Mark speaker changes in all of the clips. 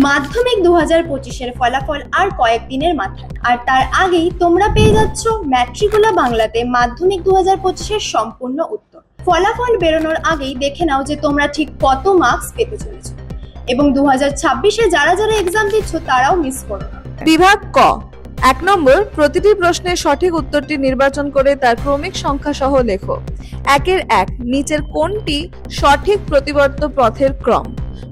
Speaker 1: মাধ্যমিক 2025-এর ফলাফল আর কয়েকদিনের মাথায়, আর তার আগেই তোমরা পেয়ে যাচ্ছ ম্যাট্রিকুলা বাংলাতে মাধ্যমিক 2025-এর সম্পূর্ণ উত্তর। ফলাফল বেরোনোর আগেই দেখে নাও যে তোমরা ঠিক কত মার্কস পেতে চলেছো, এবং 2026-এ যারা যারা এক্সাম দিচ্ছ তারাও মিস করো না।
Speaker 2: বিভাগ ক। 1 নম্বর, প্রতিটি প্রশ্নের সঠিক উত্তরটি নির্বাচন করে তার ক্রমিক সংখ্যা সহ লেখো। 1-এর 1, নিচের কোনটি সঠিক প্রতিবর্ত পথের ক্রম?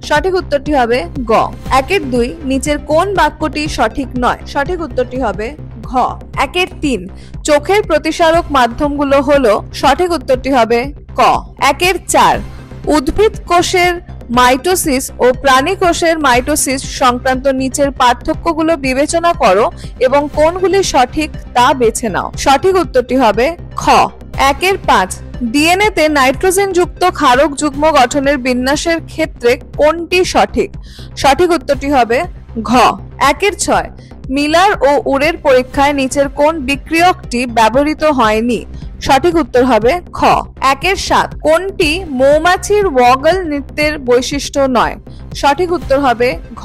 Speaker 2: সঠিক উত্তরটি হবে গ। 1-এর 2, নিচের কোন বাক্যটি সঠিক নয়? সঠিক উত্তরটি হবে ঘ। 1-এর 3, চোখের প্রতিসারক মাধ্যমগুলো হলো। সঠিক উত্তরটি হবে ক। 1-এর 4, উদ্ভিদ কোষের মাইটোসিস ও প্রাণী কোষের মাইটোসিস সংক্রান্ত নিচের পার্থক্যগুলো বিবেচনা করো এবং কোনগুলি সঠিক তা বেছে নাও। সঠিক উত্তরটি হবে খ। 1-এর 5, ডিএনএ তে নাইট্রোজেন যুক্ত ক্ষারক যুগ্ম গঠনের বিন্যাসের ক্ষেত্রে কোনটি সঠিক? সঠিক উত্তরটি হবে ঘ। 1-এর 6, মিলার ও উরের পরীক্ষায় নিচের কোন বিক্রিয়কটি ব্যবহৃত হয়নি? সঠিক উত্তর হবে খ। 1-এর 7, কোনটি মৌমাছির ওয়াগল নৃত্যের বৈশিষ্ট্য নয়? সঠিক উত্তর হবে ঘ।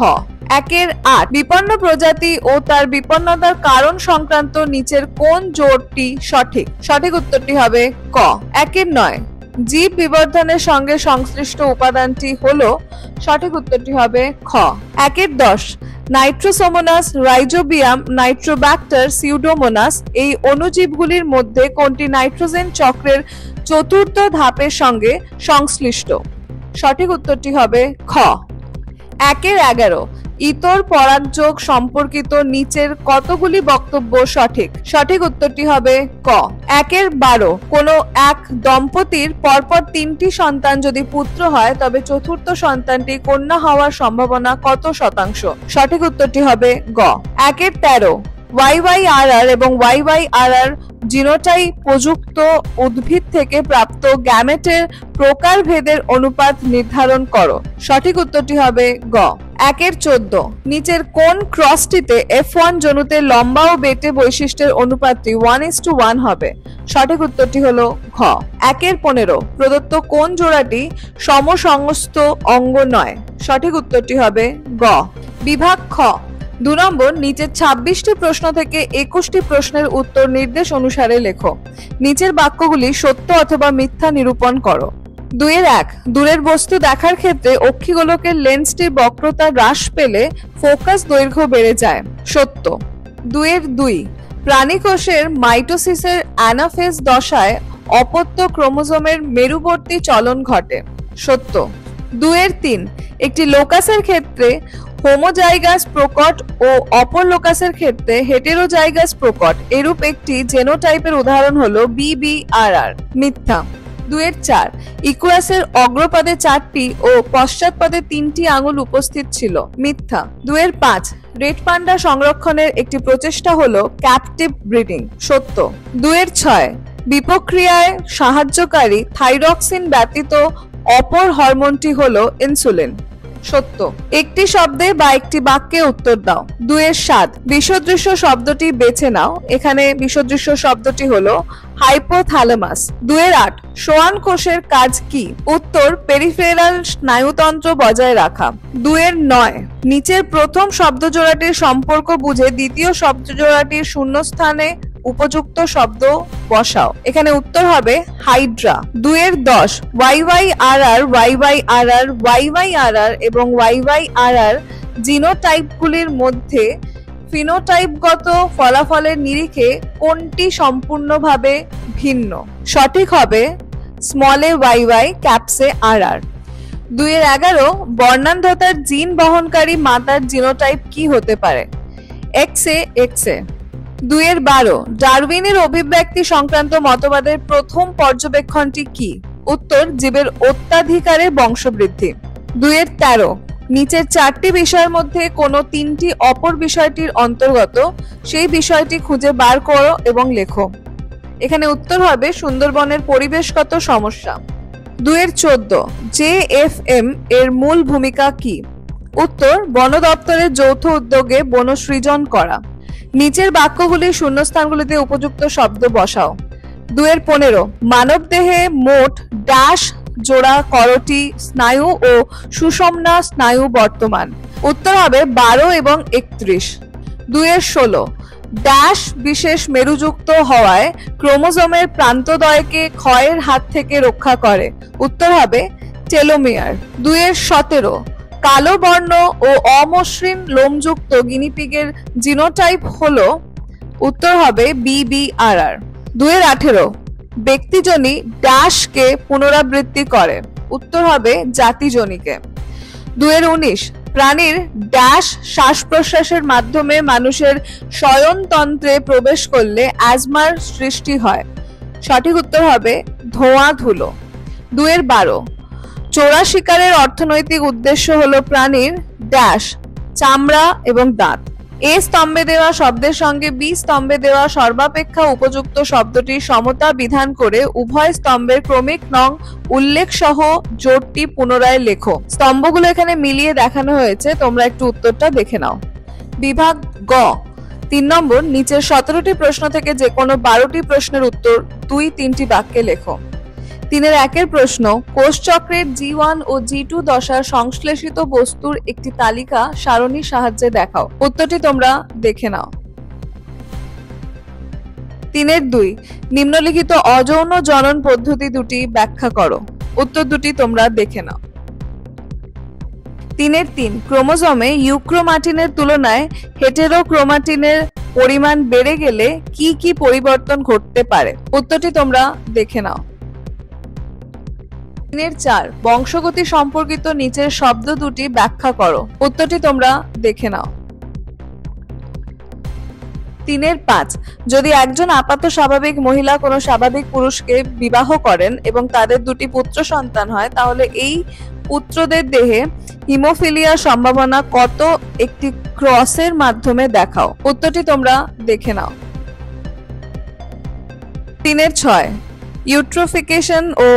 Speaker 2: 1-এর 8, বিপন্ন প্রজাতি ও তার বিপন্নতার কারণ সংক্রান্ত নিচের কোন জোটটি সঠিক? সঠিক উত্তরটি হবে ক। 1-এর 9, জীব বিবর্ধনের সঙ্গে সংশ্লিষ্ট উপাদানটি হলো। সঠিক উত্তরটি হবে খ। 1-এর 10, নাইট্রোসোমোনাস, রাইজোবিয়াম, নাইট্রোব্যাক্টার, সিউডোমোনাস এই অণুজীবগুলির মধ্যে কোনটি নাইট্রোজেন চক্রের চতুর্থ ধাপের সঙ্গে সংশ্লিষ্ট? সঠিক উত্তরটি হবে খ। 1-এর 11, ইতর পরাগযোগ সম্পর্কিত নিচের কতগুলি বক্তব্য সঠিক? সঠিক উত্তরটি হবে ক। 1-এর 12, কোনো এক দম্পতির পরপর 3টি সন্তান যদি পুত্র হয় তবে চতুর্থ সন্তানটি কন্যা হওয়ার সম্ভাবনা কত শতাংশ? সঠিক উত্তরটি হবে গ। 1-এর 13, YYRR এবং YYRR জিনোটাইপ প্রযুক্ত উদ্ভিদ থেকে প্রাপ্ত গ্যামেটের প্রকারভেদের অনুপাত নির্ধারণ করো। সঠিক উত্তরটি হবে গ। 1-এর 14, নিচের কোন ক্রসটিতে F1 জনুতে লম্বা ও বেটে বৈশিষ্ট্যের অনুপাতটি 1:1 হবে? সঠিক উত্তরটি হলো ঘ। 1-এর 15, প্রদত্ত কোন জোড়াটি সমসংস্থ অঙ্গ নয়? সঠিক উত্তরটি হবে গ। বিভাগ খ। 2 নম্বর, নিচের 26টি প্রশ্ন থেকে 21টি প্রশ্নের উত্তর নির্দেশ অনুসারে লেখো। নিচের বাক্যগুলি সত্য অথবা মিথ্যা নিরূপণ করো। 2-এর 1, দূরের বস্তু দেখার ক্ষেত্রে অক্ষিগোলকের লেন্সটির বক্রতা হ্রাস পেলে ফোকাস দৈর্ঘ্য বেড়ে যায়। সত্য। 2-এর 2, প্রাণীকোষের মাইটোসিসের অ্যানাফেজ দশায় অপত্য ক্রোমোজোমের মেরুবর্তী চলন ঘটে। সত্য। 2-এর 3, একটি লোকাসের ক্ষেত্রে হোমোজাইগাস প্রকট ও অপর লোকাসের ক্ষেত্রে হেটেরোজাইগাস প্রকট এরূপ একটি জেনোটাইপের উদাহরণ হলো BBRR। মিথ্যা। 2-এর 4, ইকুয়াসের অগ্রপাদে 4টি ও পশ্চাৎপদে 3টি আঙুল উপস্থিত ছিল। মিথ্যা। 2-এর 5, রেড পান্ডা সংরক্ষণের একটি প্রচেষ্টা হলো ক্যাপটিভ ব্রিডিং। সত্য। 2-এর 6, বিপক্রিয়ায় সাহায্যকারী থাইরক্সিন ব্যতীত অপর হরমোনটি হলো ইনসুলিন। সত্য। একটি শব্দে বা একটি বাক্যে উত্তর দাও। 2-এর 7, বিষদৃশ্য শব্দটি বেছে নাও। এখানে বিষদৃশ্য শব্দটি হলো হাইপোথ্যালামাস। 2-এর 8, সোয়ান কোষের কাজ কি? উত্তর, পেরিফেরাল স্নায়ুতন্ত্র বজায় রাখা। 2-এর 9, নিচের প্রথম শব্দজোড়াটির সম্পর্ক বুঝে দ্বিতীয় শব্দজোড়াটির শূন্যস্থানে উপযুক্ত শব্দ বসাও। এখানে উত্তর হবে হাইড্রা। 2-এর 10, YYRR, YYRR, YYRR এবং YYRR জিনোটাইপগুলির মধ্যে ফিনোটাইপগত ফলাফলের নিরিখে কোনটি সম্পূর্ণভাবে ভিন্ন? সঠিক হবে স্মলে YY, ক্যাপসে RR। 2-এর 11, বর্ণান্ধতার জিন বহনকারী মাতার জিনোটাইপ কি হতে পারে? XA। 2-এর 12, ডারউইনের অভিব্যক্তি সংক্রান্ত মতবাদের প্রথম পর্যবেক্ষণটি কি? উত্তর, জীবের অত্যাধিকারে বংশবৃদ্ধি। 2-এর 13, নিচের 4টি বিষয়ের মধ্যে কোনো 3টি অপর বিষয়টির অন্তর্গত, সেই বিষয়টি খুঁজে বার করো এবং লেখো। এখানে উত্তর হবে সুন্দরবনের পরিবেশগত সমস্যা। 2-এর 14, JFM এর মূল ভূমিকা কি? উত্তর, বন দপ্তরের যৌথ উদ্যোগে বনসৃজন করা। নিচের বাক্যগুলির শূন্যস্থানগুলিতে উপযুক্ত শব্দ বসাও। 2-এর 15, মানবদেহে মোট ড্যাশ জোড়া করটি স্নায়ু ও সুষুম্না স্নায়ু বর্তমান। উত্তর হবে 12 এবং 31। 2-এর 16 ড্যাশ বিশেষ মেরুযুক্ত হওয়ায় ক্রোমোজোমের প্রান্তদ্বয়কে ক্ষয়ের হাত থেকে রক্ষা করে। উত্তর হবে টেলোমিয়ার। 2-এর 17 কালো বর্ণ ও অমসৃণ লোমযুক্ত গিনিপিগের জিনোটাইপ হলো। উত্তর হবে BBRR। 2-এর 18 ব্যক্তিজনী ড্যাশকে পুনরাবৃত্তি করে। উত্তর হবে জাতিজনীকে। 2-এর 19 প্রাণীর ড্যাশ শ্বাস প্রশ্বাসের মাধ্যমে মানুষের শয়নতন্ত্রে প্রবেশ করলে অ্যাজমার সৃষ্টি হয়। সঠিক উত্তর হবে ধোঁয়া ধুলো। 2-এর 12 চোরা শিকারের অর্থনৈতিক উদ্দেশ্য হলো প্রাণীর ড্যাশ চামড়া এবং দাঁত। এ স্তম্ভে দেওয়া শব্দের সঙ্গে বি স্তম্ভে দেওয়া সর্বাপেক্ষা উপযুক্ত শব্দটির সমতা বিধান করে উভয় স্তম্ভের ক্রমিক নং উল্লেখ সহ জোটটি পুনরায় লেখো। স্তম্ভগুলো এখানে মিলিয়ে দেখানো হয়েছে, তোমরা একটু উত্তরটা দেখে নাও। বিভাগ গ 3 নম্বর নিচের 17টি প্রশ্ন থেকে যে কোনো 12টি প্রশ্নের উত্তর 2-3টি বাক্যে লেখো। 3-এর 1-এর প্রশ্ন কোষচক্রের G1 ও G2 দশার সংশ্লেষিত বস্তুর একটি তালিকা সারণীর সাহায্যে দেখাও। উত্তরটি তোমরা দেখে নাও। 3-এর 2 নিম্নলিখিত অযৌন জনন পদ্ধতি দুটি ব্যাখ্যা করো। উত্তর দুটি তোমরা দেখে নাও। 3-এর 3 ক্রোমোজোমে ইউক্রোমাটিনের তুলনায় হেটেরোক্রোমাটিনের পরিমাণ বেড়ে গেলে কি কি পরিবর্তন ঘটতে পারে। উত্তরটি তোমরা দেখে নাও। 3-এর 4 বংশগতি সম্পর্কিত নিচের শব্দ দুটি ব্যাখ্যা করো। উত্তরটি তোমরা দেখে নাও। 3-এর 5 যদি একজন আপাত স্বাভাবিক মহিলা কোনো স্বাভাবিক পুরুষকে বিবাহ করেন এবং তাদের দুটি পুত্র সন্তান হয়, তাহলে এই পুত্রদের দেহে হিমোফিলিয়ার সম্ভাবনা কত একটি ক্রসের মাধ্যমে দেখাও। উত্তরটি তোমরা দেখে নাও। 3-এর 6 ইউট্রোফিকেশন ও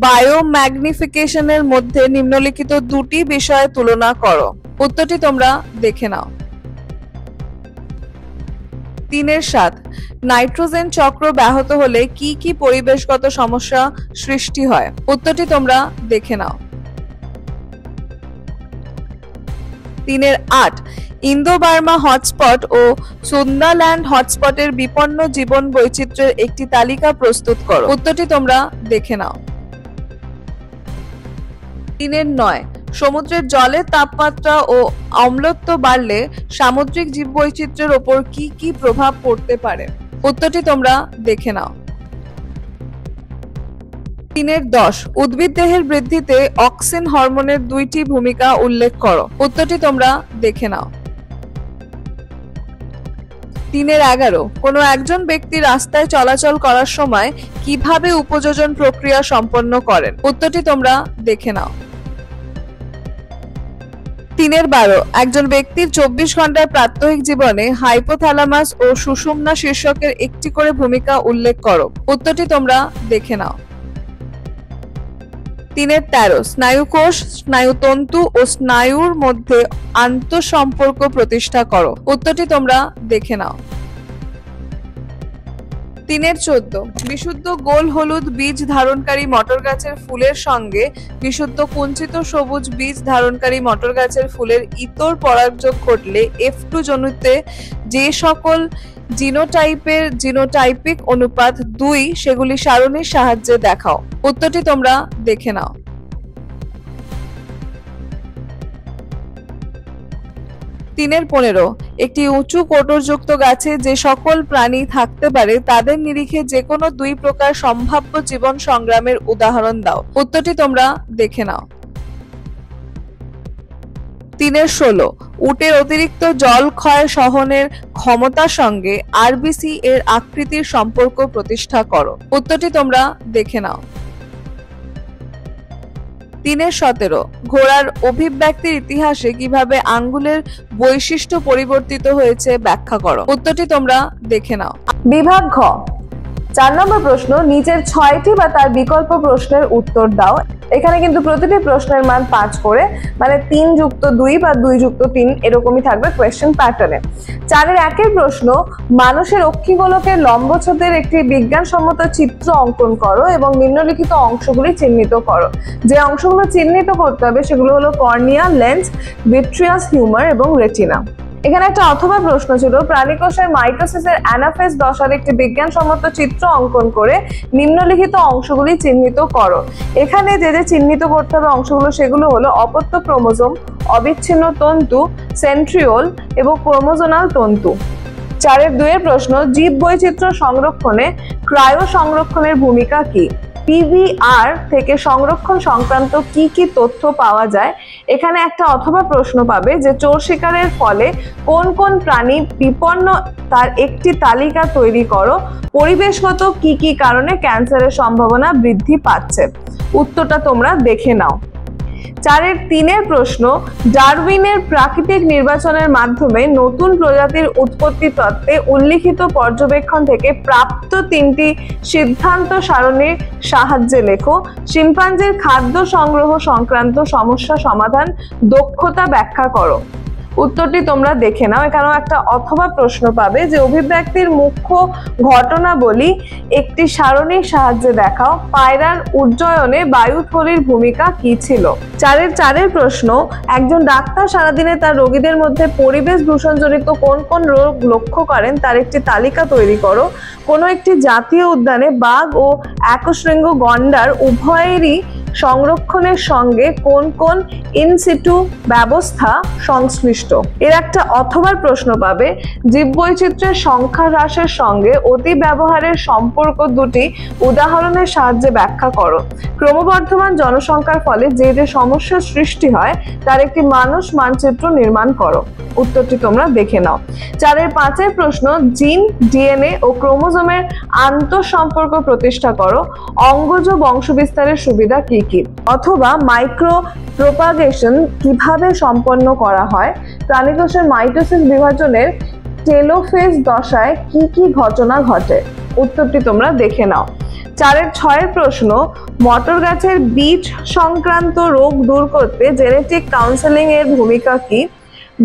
Speaker 2: বায়োম্যাগনিফিকেশনের মধ্যে নিম্নলিখিত দুটি বিষয় তুলনা করো। উত্তরটি তোমরা দেখে নাও। 3-এর 7 নাইট্রোজেন চক্র ব্যাহত হলে কি কি পরিবেশগত সমস্যা সৃষ্টি হয়। উত্তরটি তোমরা দেখে নাও। 3-এর 8 ইন্দো বার্মা হটস্পট ও সুন্দাল্যান্ড হটস্পটের বিপন্ন জীবন বৈচিত্র্যের একটি তালিকা প্রস্তুত করো। উত্তরটি তোমরা দেখে নাও। 3-এর 9 সমুদ্রের জলের তাপমাত্রা ও অম্লত্ব বাড়লে সামুদ্রিক জীববৈচিত্র্যের ওপর কি কি প্রভাব পড়তে পারে। উত্তরটি তোমরা দেখে নাও। 3-এর 10 উদ্ভিদ দেহের বৃদ্ধিতে অক্সিন হরমোনের দুইটি ভূমিকা উল্লেখ করো। উত্তরটি তোমরা দেখে নাও। 3-এর 11 কোনো একজন ব্যক্তি রাস্তায় চলাচল করার সময় কিভাবে উপযোজন প্রক্রিয়া সম্পন্ন করেন। উত্তরটি তোমরা দেখে নাও। 3-এর 12 একজন ব্যক্তির 24 ঘন্টার প্রাত্যহিক জীবনে হাইপোথ্যালামাস ও সুষুম্না শীর্ষকের একটি করে ভূমিকা উল্লেখ করো। উত্তরটি তোমরা দেখে নাও। 3-এর 13 স্নায়ুকোষ স্নায়ুতন্তু ও স্নায়ুর মধ্যে আন্তঃসম্পর্ক প্রতিষ্ঠা করো। উত্তরটি তোমরা দেখে নাও। 3-এর 14 বিশুদ্ধ গোল হলুদ বীজ ধারণকারী মটর গাছের ফুলের সঙ্গে বিশুদ্ধ কুঞ্চিত সবুজ বীজ ধারণকারী মটর গাছের ফুলের ইতর পরাগযোগ ঘটলে F2 জনুতে যে সকল জিনোটাইপের জিনোটাইপিক অনুপাত 2 সেগুলি সারণীর সাহায্যে দেখাও। উত্তরটি তোমরা দেখে নাও। 3-এর 15 একটি উঁচু কোটরযুক্ত গাছে যে সকল প্রাণী থাকতে পারে তাদের নিরিখে যে কোনো 2 প্রকার সম্ভাব্য জীবন সংগ্রামের উদাহরণ দাও। উত্তরটি তোমরা দেখে নাও। 3-এর 16 উটের অতিরিক্ত জল ক্ষয় সহনের ক্ষমতার সঙ্গে আরবিসি এর আকৃতির সম্পর্ক প্রতিষ্ঠা করো। উত্তরটি তোমরা দেখে নাও। 3-এর 17 ঘোড়ার অভিব্যক্তির ইতিহাসে কিভাবে আঙ্গুলের বৈশিষ্ট্য পরিবর্তিত হয়েছে ব্যাখ্যা করো। উত্তরটি তোমরা দেখে নাও। বিভাগ ঘ 4 নম্বর প্রশ্ন, নিচের 6টি বা তার বিকল্প প্রশ্নের উত্তর দাও। এখানে কিন্তু প্রতিটি প্রশ্নের মান 5 করে, মানে 3 যুক্ত 2 বা 2 যুক্ত 3 এরকমই থাকবে কোয়েশ্চেন প্যাটার্নে। 4-এর 1-এর প্রশ্ন, মানুষের অক্ষিগোলকের লম্বচ্ছেদের একটি বিজ্ঞানসম্মত চিত্র অঙ্কন করো এবং নিম্নলিখিত অংশগুলি চিহ্নিত করো। যে অংশগুলো চিহ্নিত করতে হবে সেগুলো হলো কর্নিয়া, লেন্স, ভিট্রিয়াস হিউমার এবং রেটিনা। এখানে একটা অথবা প্রশ্ন ছিল, প্রাণীকোষের মাইটোসিসের অ্যানাফেজ দশার একটি বিজ্ঞানসম্মত চিত্র অঙ্কন করে নিম্নলিখিত অংশগুলি চিহ্নিত করো। এখানে যে যে চিহ্নিত করতে হবে অংশগুলো সেগুলো হলো অপত্য ক্রোমোজোম, অবিচ্ছিন্ন তন্তু, সেন্ট্রিওল এবং ক্রোমোজোনাল তন্তু। 4-এর 2-এর প্রশ্ন, জীব বৈচিত্র্য সংরক্ষণে ক্রায়ো সংরক্ষণের ভূমিকা কি? পিভিআর থেকে সংরক্ষণ সংক্রান্ত কি কি তথ্য পাওয়া যায়? এখানে একটা অথবা প্রশ্ন পাবে যে চোর শিকারের ফলে কোন কোন প্রাণী বিপন্ন তার একটি তালিকা তৈরি করো। পরিবেশগত কি কি কারণে ক্যান্সারের সম্ভাবনা বৃদ্ধি পাচ্ছে? উত্তরটা তোমরা দেখে নাও। 4-এর 3-এর প্রশ্ন, ডারউইনের প্রাকৃতিক নির্বাচনের মাধ্যমে নতুন প্রজাতির উৎপত্তি তত্ত্বে উল্লিখিত পর্যবেক্ষণ থেকে প্রাপ্ত 3টি সিদ্ধান্ত সারণীর সাহায্যে লেখো। শিম্পাঞ্জির খাদ্য সংগ্রহ সংক্রান্ত সমস্যা সমাধান দক্ষতা ব্যাখ্যা করো। উত্তরটি তোমরা দেখে নাও। এখানেও একটা অথবা প্রশ্ন পাবে যে অভিব্যক্তির মুখ্য ঘটনাবলী একটি সারণীর সাহায্যে দেখাও। পায়রার উজ্জয়নে বায়ুথলির ভূমিকা কি ছিল? 4-এর 4-এর প্রশ্ন, একজন ডাক্তার সারাদিনে তার রোগীদের মধ্যে পরিবেশ দূষণজনিত কোন কোন রোগ লক্ষ্য করেন তার একটি তালিকা তৈরি করো। কোনো একটি জাতীয় উদ্যানে বাঘ ও একশৃঙ্গ গন্ডার উভয়েরই সংরক্ষণের সঙ্গে কোন কোন ইনসিটু ব্যবস্থা সংশ্লিষ্ট? এর একটা অথবা প্রশ্ন পাবে, জীববৈচিত্র্যের সংখ্যা হ্রাসের সঙ্গে অতি ব্যবহারের সম্পর্ক দুটি উদাহরণের সাহায্যে ব্যাখ্যা করো। ক্রমবর্ধমান জনসংখ্যার ফলে যে যে সমস্যার সৃষ্টি হয় তার একটি মানুষ মানচিত্র নির্মাণ করো। উত্তরটি তোমরা দেখে নাও। 4-এর 5-এর প্রশ্ন, জিন, ডিএনএ ও ক্রোমোজোমের আন্তঃসম্পর্ক প্রতিষ্ঠা করো। অঙ্গজ বংশবিস্তারের সুবিধা কি কি? অথবা মাইক্রো প্রোপাগেশন কিভাবে সম্পন্ন করা হয়? প্রাণীকোষের মাইটোসিস বিভাজনের টেলোফেজ দশায় কি কি ঘটনা ঘটে? উত্তরটি তোমরা দেখে নাও। 4-এর 6-এর প্রশ্ন, মটর গাছের বীজ সংক্রান্ত রোগ দূর করতে জেনেটিক কাউন্সেলিং এর ভূমিকা কি?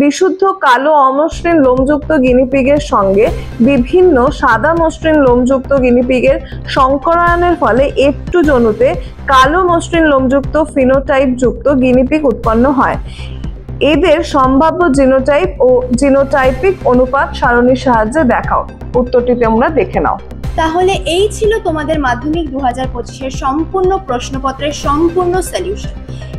Speaker 2: বিশুদ্ধ কালো অমসৃণ লোমযুক্ত গিনিপিগের সঙ্গে বিভিন্ন সাদা মসৃণ লোমযুক্ত গিনিপিগের সংকরায়নের ফলে F2 জনুতে কালো মসৃণ লোমযুক্ত ফিনোটাইপ যুক্ত গিনিপিগ উৎপন্ন হয়। এদের সম্ভাব্য জিনোটাইপ ও জিনোটাইপিক অনুপাত সারণীর সাহায্যে দেখাও। উত্তরটি তোমরা দেখে নাও।
Speaker 1: তাহলে এই ছিল তোমাদের মাধ্যমিক 2025-এর সম্পূর্ণ প্রশ্নপত্রের সম্পূর্ণ সলিউশন।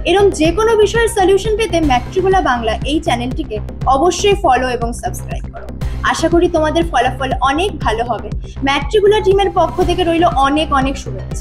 Speaker 1: এরকম যে কোনো বিষয়ের সলিউশন পেতে ম্যাট্রিকুলা বাংলা এই চ্যানেলটিকে অবশ্যই ফলো এবং সাবস্ক্রাইব করো। আশা করি তোমাদের ফলাফল অনেক ভালো হবে। ম্যাট্রিকুলা টিমের পক্ষ থেকে রইল অনেক অনেক শুভেচ্ছা।